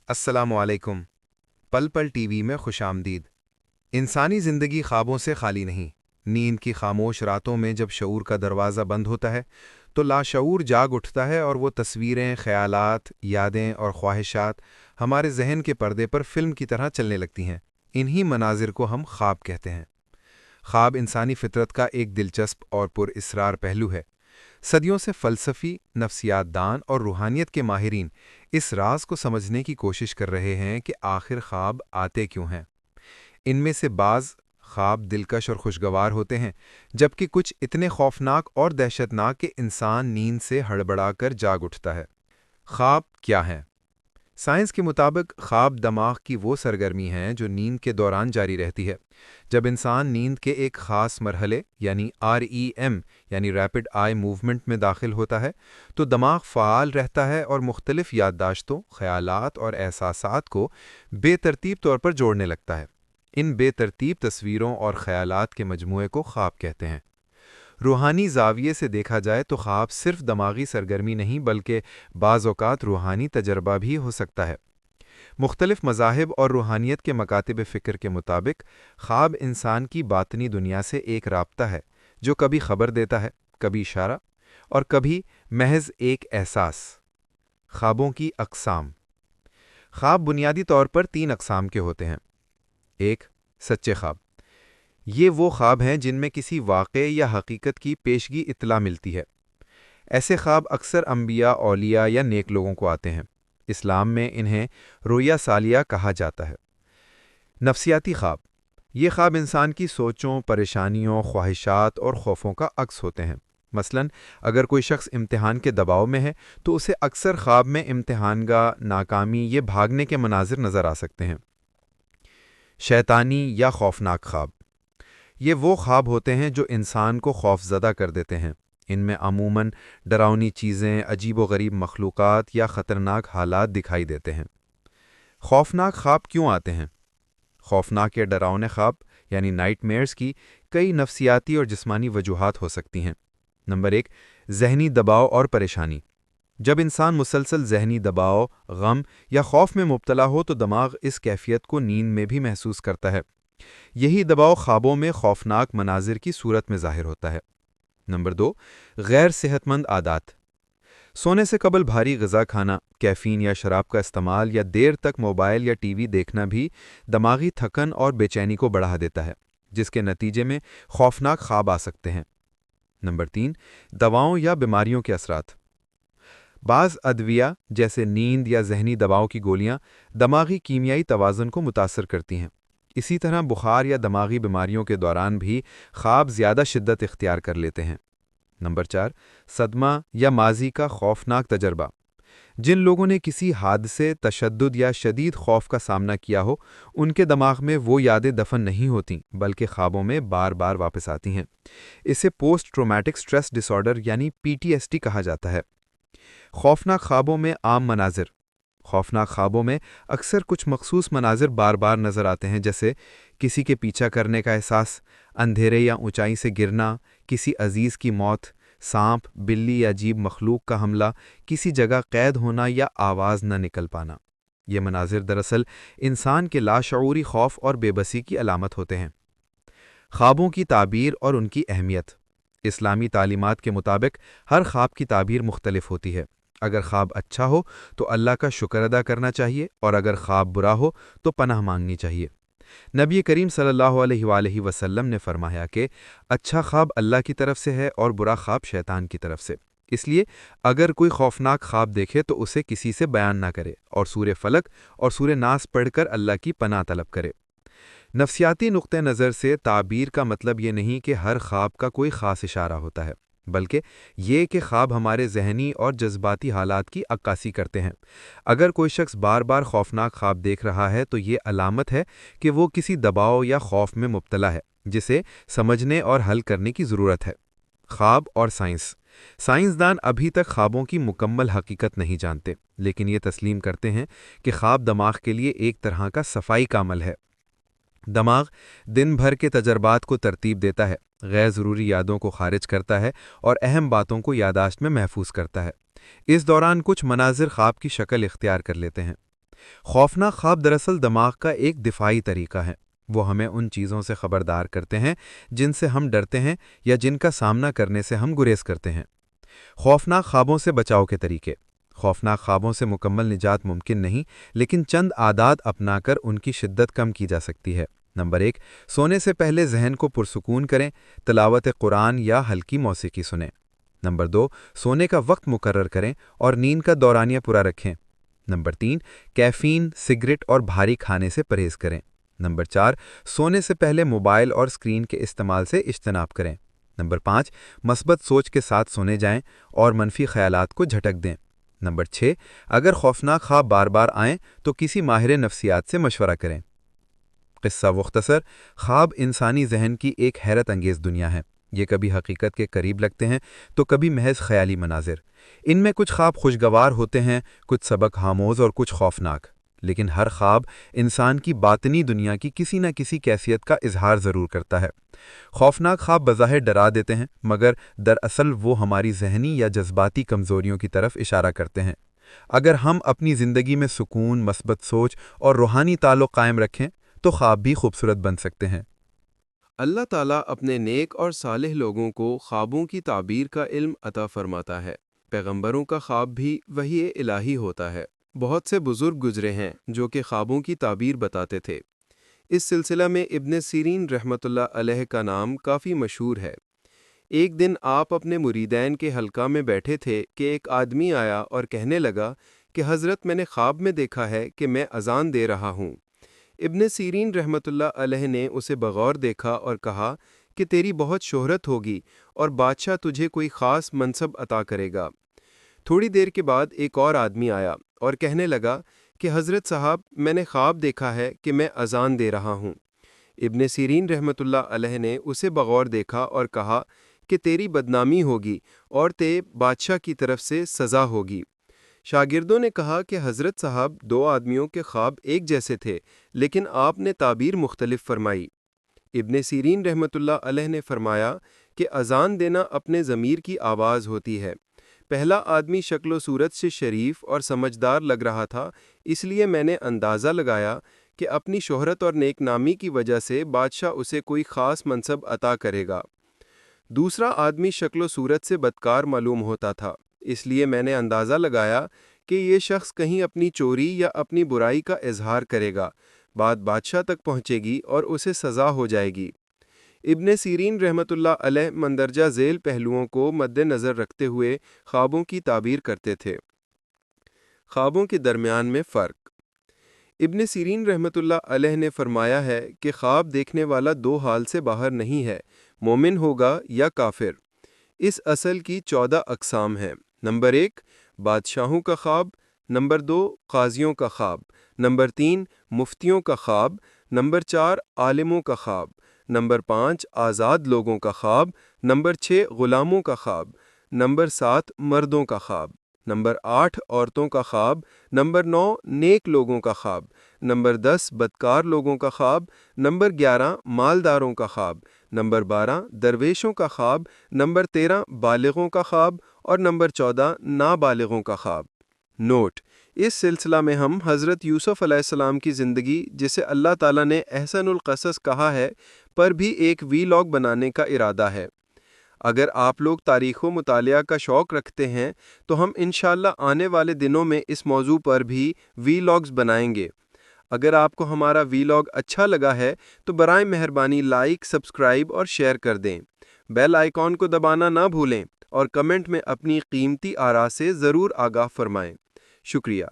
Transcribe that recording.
السلام علیکم۔ پل پل T V میں خوش آمدید۔ انسانی زندگی خوابوں سے خالی نہیں۔ نیند کی خاموش راتوں میں جب شعور کا دروازہ بند ہوتا ہے تو لاشعور جاگ اٹھتا ہے اور وہ تصویریں، خیالات، یادیں اور خواہشات ہمارے ذہن کے پردے پر فلم کی طرح چلنے لگتی ہیں۔ انہی مناظر کو ہم خواب کہتے ہیں۔ خواب انسانی فطرت کا ایک دلچسپ اور پر اسرار پہلو ہے۔ صدیوں سے فلسفی، نفسیات دان اور روحانیت کے ماہرین اس راز کو سمجھنے کی کوشش کر رہے ہیں کہ آخر خواب آتے کیوں ہیں۔ ان میں سے بعض خواب دلکش اور خوشگوار ہوتے ہیں، جبکہ کچھ اتنے خوفناک اور دہشت ناک کہ انسان نیند سے ہڑبڑا کر جاگ اٹھتا ہے۔ خواب کیا ہیں؟ سائنس کے مطابق خواب دماغ کی وہ سرگرمی ہے جو نیند کے دوران جاری رہتی ہے۔ جب انسان نیند کے ایک خاص مرحلے یعنی REM یعنی ریپڈ آئی موومنٹ میں داخل ہوتا ہے تو دماغ فعال رہتا ہے اور مختلف یادداشتوں، خیالات اور احساسات کو بے ترتیب طور پر جوڑنے لگتا ہے۔ ان بے ترتیب تصویروں اور خیالات کے مجموعے کو خواب کہتے ہیں۔ روحانی زاویے سے دیکھا جائے تو خواب صرف دماغی سرگرمی نہیں بلکہ بعض اوقات روحانی تجربہ بھی ہو سکتا ہے۔ مختلف مذاہب اور روحانیت کے مکاتب فکر کے مطابق خواب انسان کی باطنی دنیا سے ایک رابطہ ہے جو کبھی خبر دیتا ہے، کبھی اشارہ اور کبھی محض ایک احساس۔ خوابوں کی اقسام۔ خواب بنیادی طور پر 3 اقسام کے ہوتے ہیں۔ 1. سچے خواب۔ یہ وہ خواب ہیں جن میں کسی واقعے یا حقیقت کی پیشگی اطلاع ملتی ہے۔ ایسے خواب اکثر انبیاء، اولیاء یا نیک لوگوں کو آتے ہیں۔ اسلام میں انہیں رؤیا صالحہ کہا جاتا ہے۔ نفسیاتی خواب۔ یہ خواب انسان کی سوچوں، پریشانیوں، خواہشات اور خوفوں کا عکس ہوتے ہیں۔ مثلاً اگر کوئی شخص امتحان کے دباؤ میں ہے تو اسے اکثر خواب میں امتحان گاہ، ناکامی یا بھاگنے کے مناظر نظر آ سکتے ہیں۔ شیطانی یا خوفناک خواب۔ یہ وہ خواب ہوتے ہیں جو انسان کو خوف زدہ کر دیتے ہیں۔ ان میں عموماً ڈراؤنی چیزیں، عجیب و غریب مخلوقات یا خطرناک حالات دکھائی دیتے ہیں۔ خوفناک خواب کیوں آتے ہیں؟ خوفناک یا ڈراؤنے خواب یعنی نائٹ میئرز کی کئی نفسیاتی اور جسمانی وجوہات ہو سکتی ہیں۔ نمبر 1. ذہنی دباؤ اور پریشانی۔ جب انسان مسلسل ذہنی دباؤ، غم یا خوف میں مبتلا ہو تو دماغ اس کیفیت کو نیند میں بھی محسوس کرتا ہے۔ یہی دباؤ خوابوں میں خوفناک مناظر کی صورت میں ظاہر ہوتا ہے۔ نمبر 2. غیر صحت مند عادات۔ سونے سے قبل بھاری غذا کھانا، کیفین یا شراب کا استعمال یا دیر تک موبائل یا ٹی وی دیکھنا بھی دماغی تھکن اور بے چینی کو بڑھا دیتا ہے، جس کے نتیجے میں خوفناک خواب آ سکتے ہیں۔ نمبر 3. دواؤں یا بیماریوں کے اثرات۔ بعض ادویہ جیسے نیند یا ذہنی دباؤ کی گولیاں دماغی کیمیائی توازن کو متاثر کرتی ہیں۔ اسی طرح بخار یا دماغی بیماریوں کے دوران بھی خواب زیادہ شدت اختیار کر لیتے ہیں۔ نمبر 4. صدمہ یا ماضی کا خوفناک تجربہ۔ جن لوگوں نے کسی حادثے، تشدد یا شدید خوف کا سامنا کیا ہو، ان کے دماغ میں وہ یادیں دفن نہیں ہوتیں بلکہ خوابوں میں بار بار واپس آتی ہیں۔ اسے پوسٹ ٹرومیٹک سٹریس ڈس آرڈر یعنی PTSD کہا جاتا ہے۔ خوفناک خوابوں میں عام مناظر۔ خوفناک خوابوں میں اکثر کچھ مخصوص مناظر بار بار نظر آتے ہیں، جیسے کسی کے پیچھا کرنے کا احساس، اندھیرے یا اونچائی سے گرنا، کسی عزیز کی موت، سانپ، بلی یا عجیب مخلوق کا حملہ، کسی جگہ قید ہونا یا آواز نہ نکل پانا۔ یہ مناظر دراصل انسان کے لاشعوری خوف اور بے بسی کی علامت ہوتے ہیں۔ خوابوں کی تعبیر اور ان کی اہمیت۔ اسلامی تعلیمات کے مطابق ہر خواب کی تعبیر مختلف ہوتی ہے۔ اگر خواب اچھا ہو تو اللہ کا شکر ادا کرنا چاہیے اور اگر خواب برا ہو تو پناہ مانگنی چاہیے۔ نبی کریم صلی اللہ علیہ وآلہ وسلم نے فرمایا کہ اچھا خواب اللہ کی طرف سے ہے اور برا خواب شیطان کی طرف سے۔ اس لیے اگر کوئی خوفناک خواب دیکھے تو اسے کسی سے بیان نہ کرے اور سورہ فلق اور سورہ ناس پڑھ کر اللہ کی پناہ طلب کرے۔ نفسیاتی نقطہ نظر سے تعبیر کا مطلب یہ نہیں کہ ہر خواب کا کوئی خاص اشارہ ہوتا ہے، بلکہ یہ کہ خواب ہمارے ذہنی اور جذباتی حالات کی عکاسی کرتے ہیں۔ اگر کوئی شخص بار بار خوفناک خواب دیکھ رہا ہے تو یہ علامت ہے کہ وہ کسی دباؤ یا خوف میں مبتلا ہے، جسے سمجھنے اور حل کرنے کی ضرورت ہے۔ خواب اور سائنس۔ سائنسدان ابھی تک خوابوں کی مکمل حقیقت نہیں جانتے، لیکن یہ تسلیم کرتے ہیں کہ خواب دماغ کے لیے ایک طرح کا صفائی کا عمل ہے۔ دماغ دن بھر کے تجربات کو ترتیب دیتا ہے، غیر ضروری یادوں کو خارج کرتا ہے اور اہم باتوں کو یادداشت میں محفوظ کرتا ہے۔ اس دوران کچھ مناظر خواب کی شکل اختیار کر لیتے ہیں۔ خوفناک خواب دراصل دماغ کا ایک دفاعی طریقہ ہے۔ وہ ہمیں ان چیزوں سے خبردار کرتے ہیں جن سے ہم ڈرتے ہیں یا جن کا سامنا کرنے سے ہم گریز کرتے ہیں۔ خوفناک خوابوں سے بچاؤ کے طریقے۔ خوفناک خوابوں سے مکمل نجات ممکن نہیں، لیکن چند عادات اپنا کر ان کی شدت کم کی جا سکتی ہے۔ نمبر 1، سونے سے پہلے ذہن کو پرسکون کریں، تلاوت قرآن یا ہلکی موسیقی سنیں۔ نمبر 2، سونے کا وقت مقرر کریں اور نیند کا دورانیہ پورا رکھیں۔ نمبر 3، کیفین، سگریٹ اور بھاری کھانے سے پرہیز کریں۔ نمبر 4، سونے سے پہلے موبائل اور اسکرین کے استعمال سے اجتناب کریں۔ نمبر 5، مثبت سوچ کے ساتھ سونے جائیں اور منفی خیالات کو جھٹک دیں۔ نمبر 6، اگر خوفناک خواب بار بار آئیں تو کسی ماہر نفسیات سے مشورہ کریں۔ قصہ مختصر، خواب انسانی ذہن کی ایک حیرت انگیز دنیا ہے۔ یہ کبھی حقیقت کے قریب لگتے ہیں تو کبھی محض خیالی مناظر۔ ان میں کچھ خواب خوشگوار ہوتے ہیں، کچھ سبق آموز اور کچھ خوفناک، لیکن ہر خواب انسان کی باطنی دنیا کی کسی نہ کسی کیفیت کا اظہار ضرور کرتا ہے۔ خوفناک خواب بظاہر ڈرا دیتے ہیں، مگر دراصل وہ ہماری ذہنی یا جذباتی کمزوریوں کی طرف اشارہ کرتے ہیں۔ اگر ہم اپنی زندگی میں سکون، مثبت سوچ اور روحانی تعلق قائم رکھیں تو خواب بھی خوبصورت بن سکتے ہیں۔ اللہ تعالیٰ اپنے نیک اور صالح لوگوں کو خوابوں کی تعبیر کا علم عطا فرماتا ہے۔ پیغمبروں کا خواب بھی وحی الہی ہوتا ہے۔ بہت سے بزرگ گزرے ہیں جو کہ خوابوں کی تعبیر بتاتے تھے۔ اس سلسلہ میں ابن سیرین رحمۃ اللہ علیہ کا نام کافی مشہور ہے۔ ایک دن آپ اپنے مریدین کے حلقہ میں بیٹھے تھے کہ ایک آدمی آیا اور کہنے لگا کہ حضرت، میں نے خواب میں دیکھا ہے کہ میں اذان دے رہا ہوں۔ ابن سیرین رحمۃ اللہ علیہ نے اسے بغور دیکھا اور کہا کہ تیری بہت شہرت ہوگی اور بادشاہ تجھے کوئی خاص منصب عطا کرے گا۔ تھوڑی دیر کے بعد ایک اور آدمی آیا اور کہنے لگا کہ حضرت صاحب، میں نے خواب دیکھا ہے کہ میں اذان دے رہا ہوں۔ ابن سیرین رحمۃ اللہ علیہ نے اسے بغور دیکھا اور کہا کہ تیری بدنامی ہوگی اور بادشاہ کی طرف سے سزا ہوگی۔ شاگردوں نے کہا کہ حضرت صاحب، دو آدمیوں کے خواب ایک جیسے تھے، لیکن آپ نے تعبیر مختلف فرمائی۔ ابن سیرین رحمۃ اللہ علیہ نے فرمایا کہ اذان دینا اپنے ضمیر کی آواز ہوتی ہے۔ پہلا آدمی شکل و صورت سے شریف اور سمجھدار لگ رہا تھا، اس لیے میں نے اندازہ لگایا کہ اپنی شہرت اور نیک نامی کی وجہ سے بادشاہ اسے کوئی خاص منصب عطا کرے گا۔ دوسرا آدمی شکل و صورت سے بدکار معلوم ہوتا تھا، اس لیے میں نے اندازہ لگایا کہ یہ شخص کہیں اپنی چوری یا اپنی برائی کا اظہار کرے گا، بات بادشاہ تک پہنچے گی اور اسے سزا ہو جائے گی۔ ابن سیرین رحمۃ اللہ علیہ مندرجہ ذیل پہلوؤں کو مد نظر رکھتے ہوئے خوابوں کی تعبیر کرتے تھے۔ خوابوں کے درمیان میں فرق۔ ابن سیرین رحمۃ اللہ علیہ نے فرمایا ہے کہ خواب دیکھنے والا دو حال سے باہر نہیں ہے، مومن ہوگا یا کافر۔ اس اصل کی 14 اقسام ہیں۔ نمبر 1، بادشاہوں کا خواب۔ نمبر 2، قاضیوں کا خواب۔ نمبر 3، مفتیوں کا خواب۔ نمبر 4، عالموں کا خواب۔ نمبر 5، آزاد لوگوں کا خواب۔ نمبر 6، غلاموں کا خواب۔ نمبر 7، مردوں کا خواب۔ نمبر 8، عورتوں کا خواب۔ نمبر 9، نیک لوگوں کا خواب۔ نمبر 10، بدکار لوگوں کا خواب۔ نمبر 11، مالداروں کا خواب۔ نمبر 12، درویشوں کا خواب۔ نمبر 13، بالغوں کا خواب اور نمبر 14، نابالغوں کا خواب۔ نوٹ: اس سلسلہ میں ہم حضرت یوسف علیہ السلام کی زندگی، جسے اللہ تعالیٰ نے احسن القصص کہا ہے، پر بھی ایک وی لاگ بنانے کا ارادہ ہے۔ اگر آپ لوگ تاریخ و مطالعہ کا شوق رکھتے ہیں تو ہم انشاءاللہ آنے والے دنوں میں اس موضوع پر بھی وی لاگز بنائیں گے۔ اگر آپ کو ہمارا وی لاگ اچھا لگا ہے تو برائے مہربانی لائک، سبسکرائب اور شیئر کر دیں۔ بیل آئیکن کو دبانا نہ بھولیں اور کمنٹ میں اپنی قیمتی آراء سے ضرور آگاہ فرمائیں۔ شکریہ۔